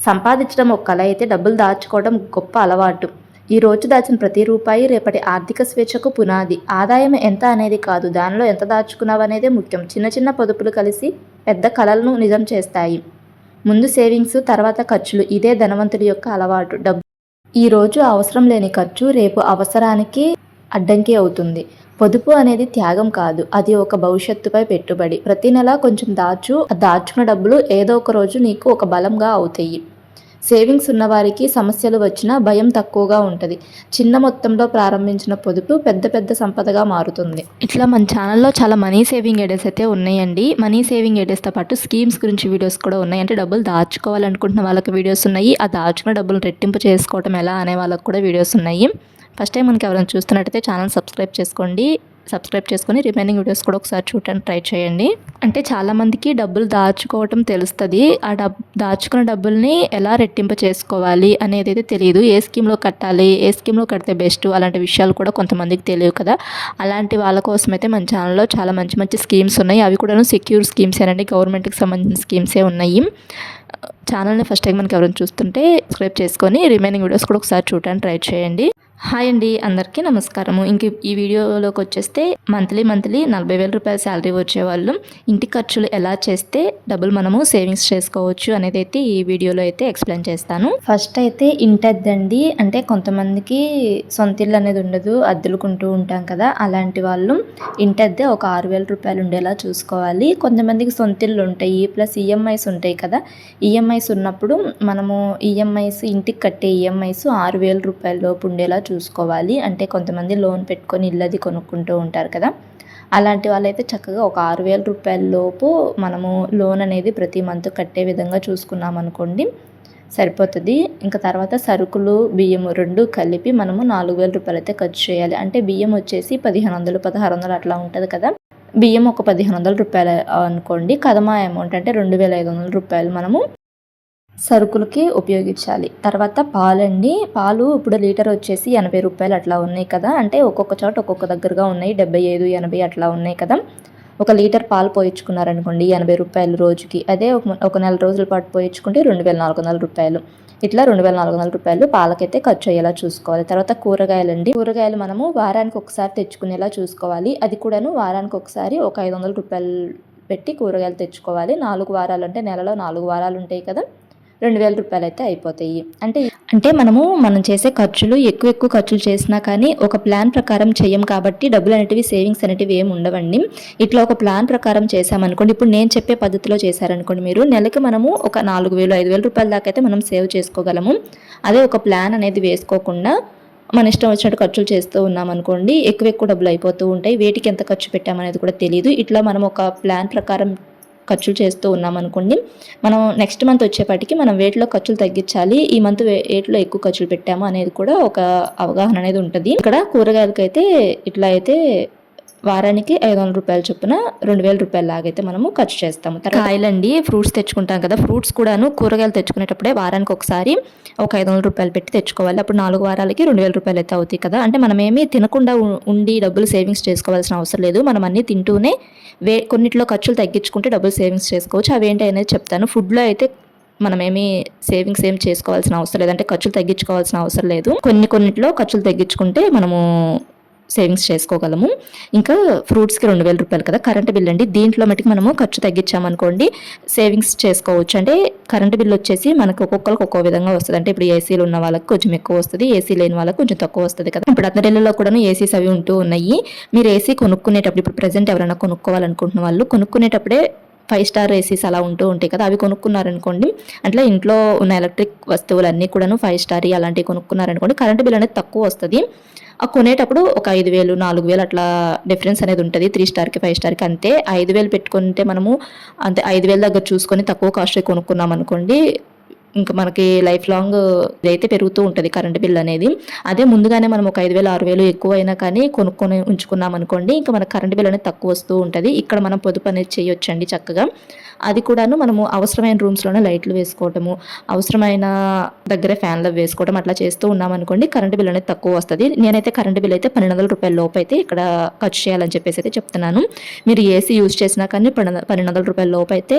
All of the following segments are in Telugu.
సంపాదించడం ఒక కళ అయితే డబ్బులు దాచుకోవడం గొప్ప అలవాటు. ఈ రోజు దాచిన ప్రతి రూపాయి రేపటి ఆర్థిక స్వేచ్ఛకు పునాది. ఆదాయం ఎంత అనేది కాదు, దానిలో ఎంత దాచుకున్నావనేదే ముఖ్యం. చిన్న చిన్న పొదుపులు కలిసి పెద్ద కలలను నిజం చేస్తాయి. ముందు సేవింగ్స్, తర్వాత ఖర్చులు. ఇదే ధనవంతుడి యొక్క అలవాటు. ఈరోజు అవసరం లేని ఖర్చు రేపు అవసరానికి అడ్డంకి అవుతుంది. పొదుపు అనేది త్యాగం కాదు, అది ఒక భవిష్యత్తుపై పెట్టుబడి. ప్రతి నెల కొంచెం దాచుకున్న డబ్బులు ఏదో ఒక రోజు నీకు ఒక బలంగా అవుతాయి. సేవింగ్స్ ఉన్నవారికి సమస్యలు వచ్చినా భయం తక్కువగా ఉంటుంది. చిన్న మొత్తంలో ప్రారంభించిన పొదుపు పెద్ద పెద్ద సంపదగా మారుతుంది. ఇట్లా మన ఛానల్లో చాలా మనీ సేవింగ్ ఐడియాస్ అయితే ఉన్నాయండి. మనీ సేవింగ్ ఐడియాస్తో పాటు స్కీమ్స్ గురించి వీడియోస్ కూడా ఉన్నాయి. అంటే డబ్బులు దాచుకోవాలనుకుంటున్న వాళ్ళకి వీడియోస్ ఉన్నాయి. ఆ దాచుకున్న డబ్బులు రెట్టింపు చేసుకోవటం ఎలా అనే వాళ్ళకి కూడా వీడియోస్ ఉన్నాయి. ఫస్ట్ టైం మనకి ఎవరైనా చూస్తున్నట్టయితే ఛానల్ సబ్స్క్రైబ్ చేసుకొని రిమైనింగ్ వీడియోస్ కూడా ఒకసారి చూడటానికి ట్రై చేయండి. అంటే చాలామందికి డబ్బులు దాచుకోవటం తెలుస్తుంది. ఆ దాచుకున్న డబ్బుల్ని ఎలా రెట్టింపు చేసుకోవాలి అనేది అయితే తెలియదు. ఏ స్కీమ్లో కట్టాలి, ఏ స్కీమ్లో కడితే బెస్ట్, అలాంటి విషయాలు కూడా కొంతమందికి తెలియదు కదా. అలాంటి వాళ్ళ కోసం అయితే మన ఛానల్లో చాలా మంచి మంచి స్కీమ్స్ ఉన్నాయి. అవి కూడా సెక్యూర్ స్కీమ్స్ ఏనండి, గవర్నమెంట్కి సంబంధించిన స్కీమ్సే ఉన్నాయి. ఛానల్ని ఫస్ట్ టైం మనకి ఎవరైనా చూస్తుంటే సబ్స్క్రైబ్ చేసుకొని రిమైనింగ్ వీడియోస్ కూడా ఒకసారి చూడటానికి ట్రై చేయండి. హాయ్ అండి, అందరికీ నమస్కారము. ఇంక ఈ వీడియోలోకి వచ్చేస్తే మంత్లీ 40,000 రూపాయల శాలరీ వచ్చేవాళ్ళు ఇంటి ఖర్చులు ఎలా చేస్తే డబ్బులు మనము సేవింగ్స్ చేసుకోవచ్చు అనేది అయితే ఈ వీడియోలో అయితే ఎక్స్ప్లెయిన్ చేస్తాను. ఫస్ట్ అయితే ఇంటద్దండి. అంటే కొంతమందికి సొంత ఇల్లు అనేది ఉండదు, అద్దెలుకుంటూ ఉంటాం కదా. అలాంటి వాళ్ళు ఇంటద్దే ఒక 6,000 రూపాయలు ఉండేలా చూసుకోవాలి. కొంతమందికి సొంత ఇల్లు ఉంటాయి, ప్లస్ ఈఎంఐస్ ఉంటాయి కదా. ఈఎంఐస్ ఉన్నప్పుడు మనము ఈఎంఐస్, ఇంటికి కట్టే ఈఎంఐస్ 6,000 రూపాయల లోపు ఉండేలా చూసుకోవాలి. అంటే కొంతమంది లోన్ పెట్టుకొని ఇల్లది కొనుక్కుంటూ ఉంటారు కదా. అలాంటి వాళ్ళైతే చక్కగా ఒక 6,000 రూపాయల లోపు మనము లోన్ అనేది ప్రతి మంత్ కట్టే విధంగా చూసుకున్నాం అనుకోండి, సరిపోతుంది. ఇంకా తర్వాత సరుకులు, బియ్యము రెండు కలిపి మనము 4,000 రూపాయలు అయితే ఖర్చు చేయాలి. అంటే బియ్యం వచ్చేసి 1,500, 1,600 అట్లా ఉంటుంది కదా. బియ్యం ఒక 1,500 రూపాయలు అనుకోండి. కదమా అమౌంట్ అంటే 2,500 రూపాయలు మనము సరుకులకి ఉపయోగించాలి. తర్వాత పాలండి. పాలు ఇప్పుడు లీటర్ వచ్చేసి 80 రూపాయలు అట్లా ఉన్నాయి కదా. అంటే ఒక్కొక్క చోట ఒక్కొక్క దగ్గరగా ఉన్నాయి, 75, 80 అట్లా ఉన్నాయి కదా. ఒక లీటర్ పాలు పోయించుకున్నారనుకోండి 80 రూపాయలు రోజుకి. అదే ఒక నెల రోజుల పాటు పోయించుకుంటే 2,400 రూపాయలు. ఇట్లా 2,400 రూపాయలు పాలకైతే ఖర్చు అయ్యేలా చూసుకోవాలి. తర్వాత కూరగాయలండి. కూరగాయలు మనము వారానికి ఒకసారి తెచ్చుకునేలా చూసుకోవాలి. అది కూడాను వారానికి ఒకసారి ఒక 500 రూపాయలు పెట్టి కూరగాయలు తెచ్చుకోవాలి. 4 వారాలు అంటే నెలలో 4 వారాలు ఉంటాయి కదా, 2,000 రూపాయలు అయితే అయిపోతాయి. అంటే మనం చేసే ఖర్చులు ఎక్కువ ఖర్చులు చేసినా కానీ ఒక ప్లాన్ ప్రకారం చేయం కాబట్టి డబ్బులు అనేటివి, సేవింగ్స్ అనేటివి ఏమి ఉండవండి. ఇట్లా ఒక ప్లాన్ ప్రకారం చేసామనుకోండి, ఇప్పుడు నేను చెప్పే పద్ధతిలో చేశారనుకోండి, మీరు నెలకి మనము ఒక 4,000, 5,000 రూపాయల దాకా అయితే మనం సేవ్ చేసుకోగలము. అదే ఒక ప్లాన్ అనేది వేసుకోకుండా మన ఇష్టం వచ్చినట్టు ఖర్చులు చేస్తూ ఉన్నాం అనుకోండి, ఎక్కువ డబ్బులు అయిపోతూ ఉంటాయి. వేటికి ఎంత ఖర్చు పెట్టామనేది కూడా తెలియదు. ఇట్లా మనం ఒక ప్లాన్ ప్రకారం ఖర్చులు చేస్తూ ఉన్నాం అనుకోండి, మనం నెక్స్ట్ మంత్ వచ్చేపాటికి మనం వేటిలో ఖర్చులు తగ్గించాలి, ఈ మంత్ వేటిలో ఎక్కువ ఖర్చులు పెట్టాము అనేది కూడా ఒక అవగాహన అనేది ఉంటుంది. ఇక్కడ కూరగాయలకైతే ఇట్లా అయితే వారానికి 500 రూపాయల చొప్పున 2,000 రూపాయల లాగైతే మనము ఖర్చు చేస్తాము. కాయలండి, ఫ్రూట్స్ తెచ్చుకుంటాం కదా. ఫ్రూట్స్ కూడాను కూరగాయలు తెచ్చుకునేటప్పుడే వారానికి ఒకసారి ఒక 500 రూపాయలు పెట్టి తెచ్చుకోవాలి. అప్పుడు 4 వారాలకి 2,000 రూపాయలు అయితే అవుతాయి కదా. అంటే మనం ఏమీ తినకుండా ఉండి డబ్బులు సేవింగ్స్ చేసుకోవాల్సిన అవసరం లేదు. మనం అన్నీ తింటూనే కొన్నిట్లో ఖర్చులు తగ్గించుకుంటే డబ్బులు సేవింగ్స్ చేసుకోవచ్చు. అవేంటి అనేది చెప్తాను. ఫుడ్లో అయితే మనమేమి సేవింగ్స్ ఏం చేసుకోవాల్సిన అవసరం లేదు, అంటే ఖర్చులు తగ్గించుకోవాల్సిన అవసరం లేదు. కొన్నిట్లో ఖర్చులు తగ్గించుకుంటే మనము సేవింగ్స్ చేసుకోగలము. ఇంకా ఫ్రూట్స్కి 2,000 రూపాయలు కదా. కరెంట్ బిల్ అండి, దీంట్లో మటుకు మనము ఖర్చు తగ్గించామనుకోండి సేవింగ్స్ చేసుకోవచ్చు. అంటే కరెంట్ బిల్ వచ్చేసి మనకు ఒక్కొక్కరికి ఒక్కో విధంగా వస్తుంది. అంటే ఇప్పుడు ఏసీలు ఉన్న వాళ్ళకి కొంచెం ఎక్కువ వస్తుంది, ఏసీ లేని వాళ్ళకి కొంచెం తక్కువ వస్తుంది కదా. ఇప్పుడు అతడిలో కూడా ఏసీస్ అవి ఉంటూ ఉన్నాయి. మీరు ఏసీ కొనుక్కునేటప్పుడు, ఇప్పుడు ప్రజెంట్ ఎవరైనా కొనుక్కోవాలనుకుంటున్న వాళ్ళు కొనుక్కునేటప్పుడే 5 స్టార్ ఏసీస్ అలా ఉంటూ ఉంటాయి కదా, అవి కొనుక్కున్నారనుకోండి, అంటే ఇంట్లో ఉన్న ఎలక్ట్రిక్ వస్తువులన్నీ కూడాను 5 స్టార్ అలాంటివి కొనుక్కున్నారనుకోండి, కరెంట్ బిల్ అనేది తక్కువ వస్తుంది. ఆ కొనేటప్పుడు ఒక 5,000, 4,000 అట్లా డిఫరెన్స్ అనేది ఉంటుంది. 3 స్టార్కి 5 స్టార్కి అంతే. 5,000 పెట్టుకుంటే మనము అంతే 5,000 దగ్గర చూసుకొని తక్కువ కాస్ట్ కొనుక్కున్నాం అనుకోండి, ఇంకా మనకి లైఫ్ లాంగ్ అయితే పెరుగుతూ ఉంటుంది కరెంట్ బిల్ అనేది. అదే ముందుగానే మనం ఒక 5,000, 6,000 ఎక్కువ అయినా కానీ కొనుక్కొని ఉంచుకున్నాం అనుకోండి, ఇంకా మనకు కరెంట్ బిల్ అనేది తక్కువ వస్తూ ఉంటుంది. ఇక్కడ మనం పొదుపు అనేది చేయొచ్చండి చక్కగా. అది కూడాను మనము అవసరమైన రూమ్స్లోనే లైట్లు వేసుకోవటము, అవసరమైన దగ్గరే ఫ్యాన్లు వేసుకోవడం అట్లా చేస్తూ ఉన్నాం అనుకోండి, కరెంట్ బిల్ అనేది తక్కువ వస్తుంది. నేనైతే కరెంట్ బిల్ అయితే 1,200 రూపాయల లోపు అయితే ఇక్కడ ఖర్చు చేయాలని చెప్పేసి అయితే చెప్తున్నాను. మీరు ఏసీ యూజ్ చేసినా కానీ 1,200 రూపాయల లోపు అయితే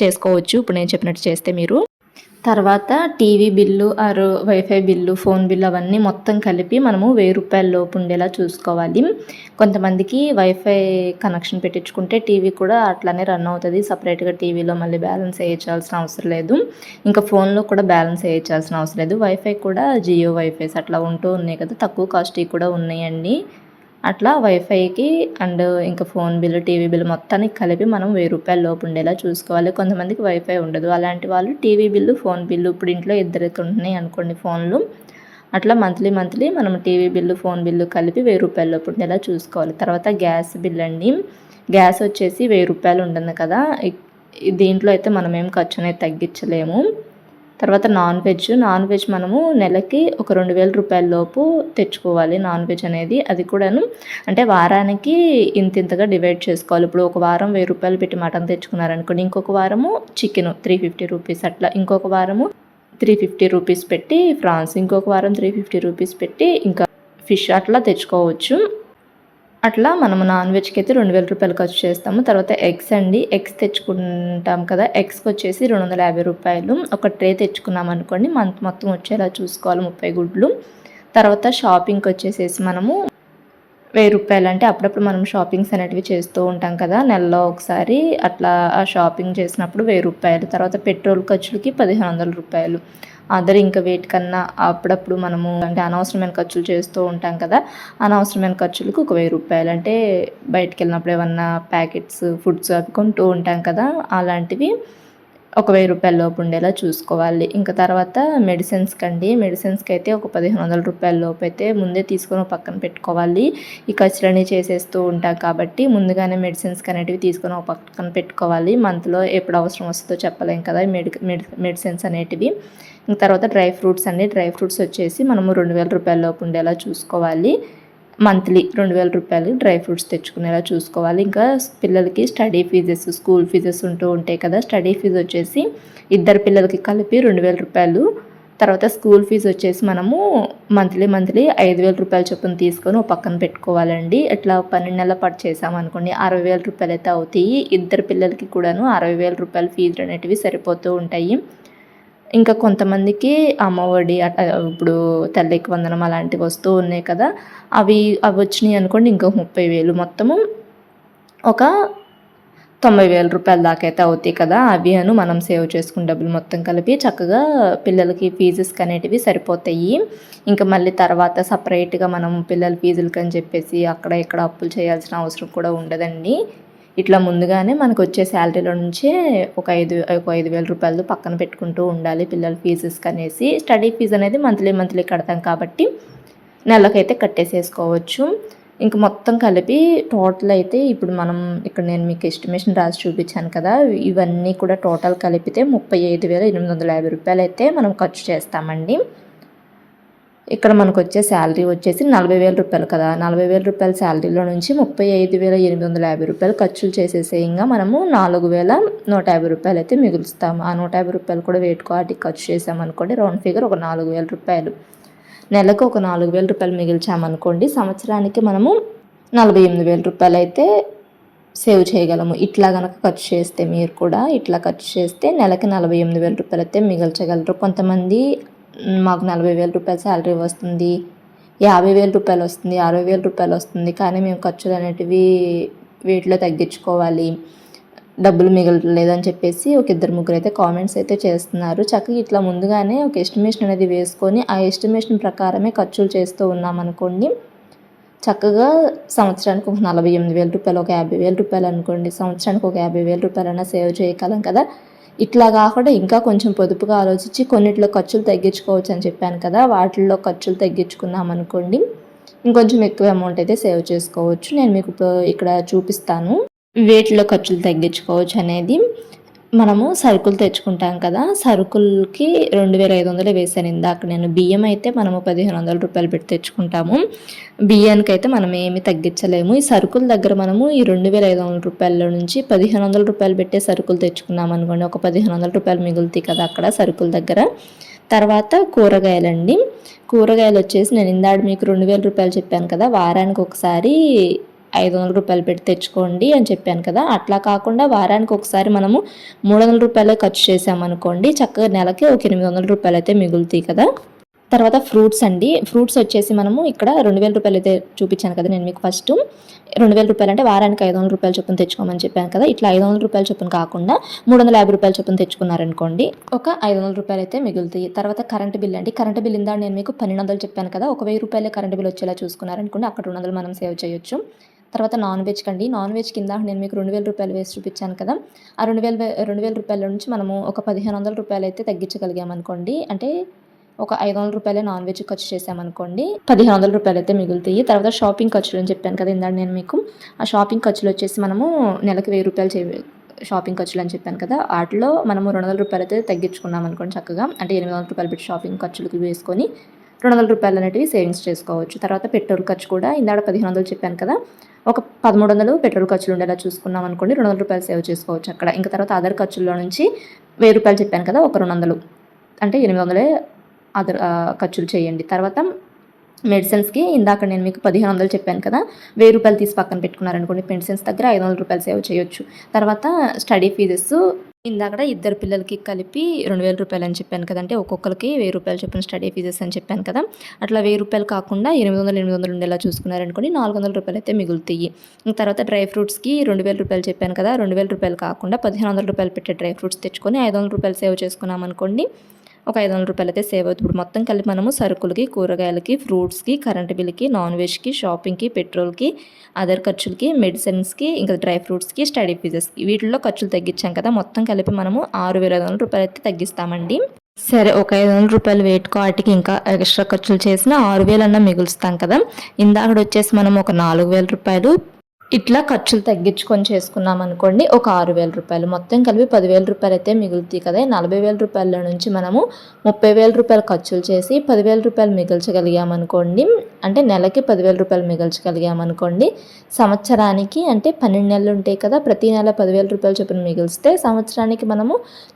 చేసుకోవచ్చు ఇప్పుడు నేను చెప్పినట్టు చేస్తే మీరు. తర్వాత TV bill wifi bill, phone bill అవన్నీ మొత్తం కలిపి మనము రూ. 1000 లోపు ఉండేలా చూసుకోవాలి. కొంతమందికి వైఫై కనెక్షన్ పెట్టించుకుంటే టీవీ కూడా అట్లానే రన్ అవుతుంది. సపరేట్గా టీవీలో మళ్ళీ బ్యాలెన్స్ వేయించాల్సిన అవసరం లేదు. ఇంకా ఫోన్లో కూడా బ్యాలెన్స్ వేయించాల్సిన అవసరం లేదు. వైఫై కూడా జియో వైఫైస్ అట్లా ఉంటూ ఉన్నాయి కదా, తక్కువ కాస్ట్వి కూడా ఉన్నాయండి. అట్లా వైఫైకి అండ్ ఇంకా ఫోన్ బిల్లు, టీవీ బిల్లు మొత్తానికి కలిపి మనం రూ. 1000 లోపు ఉండేలా చూసుకోవాలి. కొంతమందికి వైఫై ఉండదు, అలాంటి వాళ్ళు టీవీ బిల్లు, ఫోన్ బిల్లు, ఇప్పుడు ఇంట్లో ఇద్దరైతే ఉంటున్నాయి అనుకోండి ఫోన్లు, అట్లా మంత్లీ మనం టీవీ బిల్లు, ఫోన్ బిల్లు కలిపి రూ. 1000 లోపు ఉండేలా చూసుకోవాలి. తర్వాత గ్యాస్ బిల్ అండి. గ్యాస్ వచ్చేసి రూ. 1000 ఉంటుంది కదా, దీంట్లో అయితే మనం ఏం ఖర్చు అనేది తగ్గించలేము. తర్వాత నాన్ వెజ్ మనము నెలకి ఒక 2000 లోపు తెచ్చుకోవాలి. నాన్ వెజ్ అనేది అది కూడాను అంటే వారానికి ఇంతగా డివైడ్ చేసుకోవాలి. ఇప్పుడు ఒక వారం రూ. 1000 పెట్టి మటన్ తెచ్చుకున్నారనుకోండి, ఇంకొక వారము చికెన్ 350 రూపీస్ అట్లా, ఇంకొక వారము 350 రూపీస్ పెట్టి ఫ్రాన్స్, ఇంకొక వారం 350 రూపీస్ పెట్టి ఇంకా ఫిష్ అట్లా తెచ్చుకోవచ్చు. అట్లా మనము నాన్ వెజ్కి అయితే 2000 ఖర్చు చేస్తాము. తర్వాత ఎగ్స్ అండి, ఎగ్స్ తెచ్చుకుంటాం కదా, ఎగ్స్కి వచ్చేసి 250 ఒక ట్రే తెచ్చుకున్నాం అనుకోండి, మంత్ మొత్తం వచ్చేలా చూసుకోవాలి, 30 గుడ్లు. తర్వాత షాపింగ్కి వచ్చేసేసి మనము రూ. 1000 అంటే అప్పుడప్పుడు మనం షాపింగ్స్ అనేటివి చేస్తూ ఉంటాం కదా, నెలలో ఒకసారి అట్లా ఆ షాపింగ్ చేసినప్పుడు రూ. 1000. తర్వాత పెట్రోల్ ఖర్చులకి 1500. అదర్ ఇంకా వేటికన్నా అప్పుడప్పుడు మనము అంటే అనవసరమైన ఖర్చులు చేస్తూ ఉంటాం కదా, అనవసరమైన ఖర్చులకు ఒక రూ. 1000 అంటే బయటికి వెళ్ళినప్పుడు ఏమన్నా ప్యాకెట్స్ ఫుడ్స్ అవి కొంటూ ఉంటాం కదా, అలాంటివి ఒక రూ. 1000 లోపు ఉండేలా చూసుకోవాలి. ఇంకా తర్వాత మెడిసిన్స్కి అయితే ఒక 1500 లోపు అయితే ముందే తీసుకొని పక్కన పెట్టుకోవాలి. ఈ ఖర్చులన్నీ చేసేస్తూ ఉంటాం కాబట్టి ముందుగానే మెడిసిన్స్కి అనేటివి తీసుకొని ఒక పక్కన పెట్టుకోవాలి. మంత్లో ఎప్పుడు అవసరం వస్తుందో చెప్పలేం కదా మెడిసిన్స్ అనేటివి. ఇంకా తర్వాత డ్రై ఫ్రూట్స్ వచ్చేసి మనము 2000 లోపు ఉండేలా చూసుకోవాలి. మంత్లీ 2000 డ్రై ఫ్రూట్స్ తెచ్చుకునేలా చూసుకోవాలి. ఇంకా పిల్లలకి స్టడీ ఫీజెస్, స్కూల్ ఫీజెస్ ఉంటూ ఉంటాయి కదా, స్టడీ ఫీజు వచ్చేసి ఇద్దరు పిల్లలకి కలిపి 2000. తర్వాత స్కూల్ ఫీజు వచ్చేసి మనము మంత్లీ 5000 చొప్పున తీసుకొని ఒక పక్కన పెట్టుకోవాలండి. ఇట్లా 12 నెలల పాటు చేసామనుకోండి 60,000 అయితే అవుతాయి. ఇద్దరు పిల్లలకి కూడాను 60,000 ఫీజులు అనేటివి సరిపోతూ ఉంటాయి. ఇంకా కొంతమందికి అమ్మఒడి ఇప్పుడు తల్లికి వందనం అలాంటివి వస్తూ ఉన్నాయి కదా, అవి వచ్చినాయి అనుకోండి ఇంకో 30,000, మొత్తము ఒక 90,000 దాకా అయితే అవుతాయి కదా, అవి మనం సేవ్ చేసుకున్న డబ్బులు మొత్తం కలిపి చక్కగా పిల్లలకి ఫీజెస్కి అనేటివి సరిపోతాయి. ఇంకా మళ్ళీ తర్వాత సపరేట్గా మనం పిల్లల ఫీజులకి అని చెప్పేసి అక్కడ ఇక్కడ అప్పులు చేయాల్సిన అవసరం కూడా ఉండదండి. ఇట్లా ముందుగానే మనకు వచ్చే శాలరీలో నుంచే ఒక 5,000 పక్కన పెట్టుకుంటూ ఉండాలి పిల్లల ఫీజెస్కి అనేసి. స్టడీ ఫీజు అనేది మంత్లీ కడతాం కాబట్టి నెలకైతే కట్టేసేసుకోవచ్చు. ఇంక మొత్తం కలిపి టోటల్ అయితే ఇప్పుడు మనం ఇక్కడ నేను మీకు ఎస్టిమేషన్ రాసి చూపించాను కదా, ఇవన్నీ కూడా టోటల్ కలిపితే 35,850 అయితే మనం ఖర్చు చేస్తామండి. ఇక్కడ మనకు వచ్చే శాలరీ వచ్చేసి 40,000 కదా, 40,000 శాలరీలో నుంచి 35,850 ఖర్చులు చేసేసేయంగా మనము 4,150 అయితే మిగులుస్తాము. ఆ 150 కూడా వేటుకోటికి ఖర్చు చేసామనుకోండి, రౌండ్ ఫిగర్ ఒక 4,000. నెలకు ఒక 4,000 మిగిల్చామనుకోండి, సంవత్సరానికి మనము 48,000 అయితే సేవ్ చేయగలము. ఇట్లా కనుక ఖర్చు చేస్తే మీరు కూడా ఇట్లా ఖర్చు చేస్తే నెలకి 48,000 అయితే మిగల్చగలరు. కొంతమంది మాకు 40,000 శాలరీ వస్తుంది, 50,000 వస్తుంది, 60,000 వస్తుంది, కానీ మేము ఖర్చులు అనేటివి వీటిలో తగ్గించుకోవాలి, డబ్బులు మిగలలేదని చెప్పేసి ఒక 2-3 అయితే కామెంట్స్ అయితే చేస్తున్నారు. చక్కగా ఇట్లా ముందుగానే ఒక ఎస్టిమేషన్ అనేది వేసుకొని ఆ ఎస్టిమేషన్ ప్రకారమే ఖర్చులు చేస్తూ ఉన్నామనుకోండి, చక్కగా సంవత్సరానికి ఒక 48,000, ఒక 50,000 అనుకోండి, సంవత్సరానికి ఒక 50,000 అయినా సేవ్ చేయగలం కదా. ఇట్లా కాకుండా ఇంకా కొంచెం పొదుపుగా ఆలోచించి కొన్నిట్లో ఖర్చులు తగ్గించుకోవచ్చు అని చెప్పాను కదా, వాటిల్లో ఖర్చులు తగ్గించుకున్నాం అనుకోండి ఇంకొంచెం ఎక్కువ అమౌంట్ అయితే సేవ్ చేసుకోవచ్చు. నేను మీకు ఇక్కడ చూపిస్తాను వేటిలో ఖర్చులు తగ్గించుకోవచ్చు అనేది. మనము సరుకులు తెచ్చుకుంటాం కదా, సరుకులకి 2,500 వేసాను ఇందాక నేను. బియ్యం అయితే మనము 1,500 పెట్టి తెచ్చుకుంటాము, బియ్యానికి అయితే మనం ఏమి తగ్గించలేము. ఈ సరుకుల దగ్గర మనము ఈ 2,500 నుంచి 1,500 పెట్టే సరుకులు తెచ్చుకున్నాం అనుకోండి, ఒక 1,500 మిగులుతాయి కదా అక్కడ సరుకుల దగ్గర. తర్వాత కూరగాయలండి, కూరగాయలు వచ్చేసి నేను ఇందాక మీకు 2,000 చెప్పాను కదా, వారానికి ఒకసారి రూపాయలు పెట్టి తెచ్చుకోండి అని చెప్పాను కదా. అట్లా కాకుండా వారానికి ఒకసారి మనము 300 రూపాయలే ఖర్చు చేసామనుకోండి, చక్కగా నెలకి ఒక 800 రూపాయలు అయితే మిగులుతాయి కదా. తర్వాత ఫ్రూట్స్ అండి. ఫ్రూట్స్ వచ్చేసి మనము ఇక్కడ 2000 రూపాయలు అయితే చూపించాను కదా నేను మీకు ఫస్ట్. 2000 రూపాయలు అంటే వారానికి 500 రూపాయలు చొప్పున తెచ్చుకోమని చెప్పాను కదా. ఇట్లా 500 రూపాయలు చొప్పున కాకుండా 350 రూపాయలు చొప్పున తెచ్చుకున్నారనుకోండి, ఒక 500 రూపాయలు అయితే మిగులుతాయి. తర్వాత కరెంట్ బిల్ అండి. కరెంట్ బిల్ ఇందా నేను మీకు 1200 చెప్పాను కదా. ఒక 1000 రూపాయలే కరెంట్ బిల్ వచ్చేలా చూసుకున్నారనుకోండి, అక్కడ 200 మనం సేవ్ చేయొచ్చు. తర్వాత నాన్ వెజ్కి అండి. నాన్ వెజ్ కింద నేను మీకు 2000 రూపాయలు వేసి చూపించాను కదా. ఆ 2000 రూపాయల నుంచి మనము ఒక 1500 రూపాయలు అయితే తగ్గించగలిగామనుకోండి, అంటే ఒక 500 రూపాయలే నాన్ వెజ్ ఖర్చు చేసామనుకోండి, 1500 రూపాయలు అయితే మిగులుతాయి. తర్వాత షాపింగ్ ఖర్చులు అని చెప్పాను కదా ఇందాక నేను మీకు. ఆ షాపింగ్ ఖర్చులు వచ్చేసి మనము నెలకు 1000 రూపాయలు షాపింగ్ ఖర్చులు అని చెప్పాను కదా. వాటిలో మనము 200 రూపాయలు అయితే తగ్గించుకున్నాం అనుకోండి చక్కగా, అంటే 800 రూపాయలు పెట్టి షాపింగ్ ఖర్చులకి వేసుకొని 200 రూపాయలు అనేటివి సేవింగ్స్ చేసుకోవచ్చు. తర్వాత పెట్రోల్ ఖర్చు కూడా ఇందాక 1500 చెప్పాను కదా, ఒక 1300 పెట్రోల్ ఖర్చులు ఉండేలా చూసుకున్నాం అనుకోండి, 200 రూపాయలు సేవ్ చేసుకోవచ్చు అక్కడ. ఇంకా తర్వాత అదర్ ఖర్చుల్లో నుంచి 1000 రూపాయలు చెప్పాను కదా, ఒక 200 అంటే 800 అదర్ ఖర్చులు చేయండి. తర్వాత మెడిసిన్స్కి ఇందాక నేను మీకు 1500 చెప్పాను కదా, 1000 రూపాయలు తీసి పక్కన పెట్టుకున్నారనుకోండి, మెడిసిన్స్ దగ్గర 500 రూపాయలు సేవ్ చేయొచ్చు. తర్వాత స్టడీ ఫీజెస్ ఇందాక ఇద్దరు పిల్లలకి కలిపి 2000 రూపాయలు అని చెప్పాను కదా, అంటే ఒక్కొక్కరికి 1000 రూపాయలు చెప్పిన స్టడీ ఫీజెస్ అని చెప్పాను కదా. అట్లా 1000 రూపాయలు కాకుండా 800 ఉండేలా చూసుకున్నారనుకోండి, 400 రూపాయలు అయితే మిగులుతాయి. తర్వాత డ్రై ఫ్రూట్స్కి 2000 రూపాయలు చెప్పాను కదా, 2000 రూపాయలు కాకుండా 1500 రూపాయలు పెట్టే డ్రై ఫ్రూట్స్ తెచ్చుకొని 500 రూపాయలు సేవ్ చేసుకున్నాం అనుకోండి, ఒక 500 రూపాయలు అయితే సేవ్ అవుతుంది. ఇప్పుడు మొత్తం కలిపి మనము సరుకులకి, కూరగాయలకి, ఫ్రూట్స్కి, కరెంట్ బిల్కి, నాన్ వెజ్కి, షాపింగ్కి, పెట్రోల్కి, అదర్ ఖర్చులకి, మెడిసిన్స్కి, ఇంకా డ్రై ఫ్రూట్స్కి, స్టడీ ఫీజెస్కి, వీటిల్లో ఖర్చులు తగ్గించాం కదా. మొత్తం కలిపి మనము 6500 రూపాయలు అయితే తగ్గిస్తామండి. సరే, ఒక 500 రూపాయలు వేటుకో వాటికి ఇంకా ఎక్స్ట్రా ఖర్చులు చేసిన 6000 అన్నా మిగులుస్తాం కదా. ఇందాక వచ్చేసి మనం ఒక 4000 రూపాయలు ఇట్లా ఖర్చులు తగ్గించుకొని చేసుకున్నాం అనుకోండి, ఒక 6000 రూపాయలు మొత్తం కలిపి 10,000 రూపాయలు అయితే మిగులుతాయి కదా. 40,000 రూపాయల నుంచి మనము 30,000 రూపాయలు ఖర్చులు చేసి 10,000 రూపాయలు మిగల్చగలిగామనుకోండి, అంటే నెలకి 10,000 రూపాయలు మిగల్చగలిగామనుకోండి, సంవత్సరానికి అంటే 12 నెలలు ఉంటాయి కదా, ప్రతి నెల 10,000 రూపాయలు చొప్పున మిగిలిస్తే సంవత్సరానికి మనము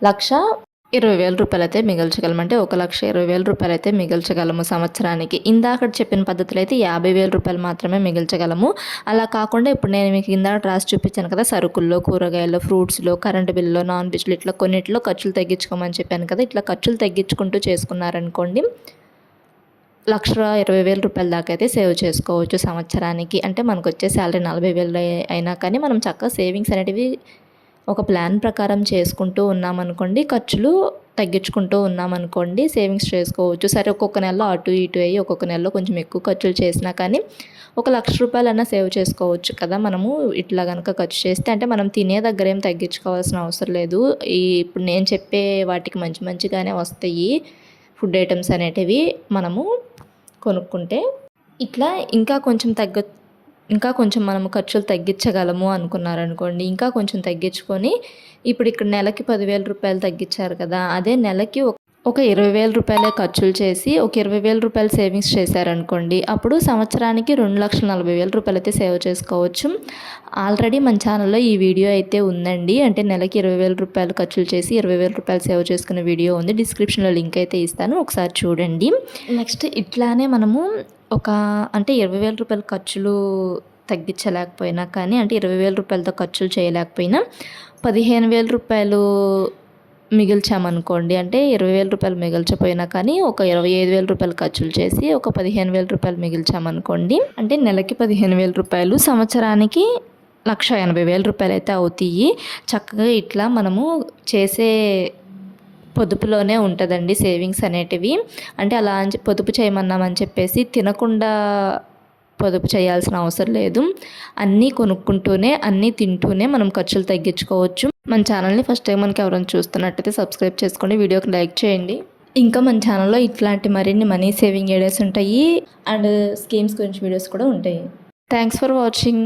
1,20,000 రూపాయలు అయితే మిగల్చగలము. అంటే 1,20,000 రూపాయలు అయితే మిగల్చగలము సంవత్సరానికి. ఇందాక చెప్పిన పద్ధతిలో అయితే 50,000 రూపాయలు మాత్రమే మిగల్చగలము. అలా కాకుండా ఇప్పుడు నేను మీకు ఇందాక రాసి చూపించాను కదా, సరుకుల్లో, కూరగాయల్లో, ఫ్రూట్స్లో, కరెంటు బిల్లులో, నాన్ వెజ్లో, ఇట్లా కొన్నిట్లో ఖర్చులు తగ్గించుకోమని చెప్పాను కదా. ఇట్లా ఖర్చులు తగ్గించుకుంటూ చేసుకున్నారనుకోండి, 1,20,000 రూపాయల దాకా అయితే సేవ్ చేసుకోవచ్చు సంవత్సరానికి. అంటే మనకు వచ్చే శాలరీ 40,000 అయినా కానీ మనం చక్కగా సేవింగ్స్ అనేటివి ఒక ప్లాన్ ప్రకారం చేసుకుంటూ ఉన్నామనుకోండి, ఖర్చులు తగ్గించుకుంటూ ఉన్నామనుకోండి, సేవింగ్స్ చేసుకోవచ్చు. సరే, ఒక్కొక్క నెలలో అటు ఇటు అయ్యి ఒక్కొక్క నెలలో కొంచెం ఎక్కువ ఖర్చులు చేసినా కానీ ఒక 1,00,000 రూపాయలన్నా సేవ్ చేసుకోవచ్చు కదా మనము ఇట్లా కనుక ఖర్చు చేస్తే. అంటే మనం తినే దగ్గర ఏం తగ్గించుకోవాల్సిన అవసరం లేదు. ఇప్పుడు నేను చెప్పే వాటికి మంచి మంచిగానే వస్తాయి ఫుడ్ ఐటమ్స్ అనేటివి మనము కొనుక్కుంటే. ఇట్లా ఇంకా కొంచెం మనము ఖర్చులు తగ్గించగలము అనుకున్నారనుకోండి, ఇంకా కొంచెం తగ్గించుకొని ఇప్పుడు ఇక్కడ నెలకి 10,000 రూపాయలు తగ్గించారు కదా, అదే నెలకి ఒక 20,000 రూపాయలే ఖర్చులు చేసి ఒక 20,000 రూపాయలు సేవింగ్స్ చేశారనుకోండి, అప్పుడు సంవత్సరానికి 2,40,000 రూపాయలు అయితే సేవ్ చేసుకోవచ్చు. ఆల్రెడీ మన ఛానల్లో ఈ వీడియో అయితే ఉందండి. అంటే నెలకి 20,000 రూపాయలు ఖర్చులు చేసి 20,000 రూపాయలు సేవ్ చేసుకునే వీడియో ఉంది. డిస్క్రిప్షన్లో లింక్ అయితే ఇస్తాను, ఒకసారి చూడండి. నెక్స్ట్ ఇట్లానే మనము అంటే 20,000 రూపాయల ఖర్చులు తగ్గించలేకపోయినా కానీ, అంటే 20,000 రూపాయలతో ఖర్చులు చేయలేకపోయినా 15,000 రూపాయలు మిగిల్చామనుకోండి, అంటే 20,000 రూపాయలు మిగిల్చపోయినా కానీ ఒక 25,000 రూపాయలు ఖర్చులు చేసి ఒక 15,000 రూపాయలు మిగిల్చామనుకోండి, అంటే నెలకి 15,000 రూపాయలు, సంవత్సరానికి 1,80,000 రూపాయలు అయితే అవుతాయి. చక్కగా ఇట్లా మనము చేసే పొదుపులోనే ఉంటుందండి సేవింగ్స్ అనేటివి. అంటే అలా పొదుపు చేయమన్నామని చెప్పేసి తినకుండా పొదుపు చేయాల్సిన అవసరం లేదు. అన్నీ కొనుక్కుంటూనే, అన్నీ తింటూనే మనం ఖర్చులు తగ్గించుకోవచ్చు. మన ఛానల్ని ఫస్ట్ టైం మనకి ఎవరైనా చూస్తున్నట్టయితే సబ్స్క్రైబ్ చేసుకోండి, వీడియోకి లైక్ చేయండి. ఇంకా మన ఛానల్లో ఇట్లాంటి మరిన్ని మనీ సేవింగ్ ఐడియాస్ ఉంటాయి అండ్ స్కీమ్స్ గురించి వీడియోస్ కూడా ఉంటాయి. Thanks for watching.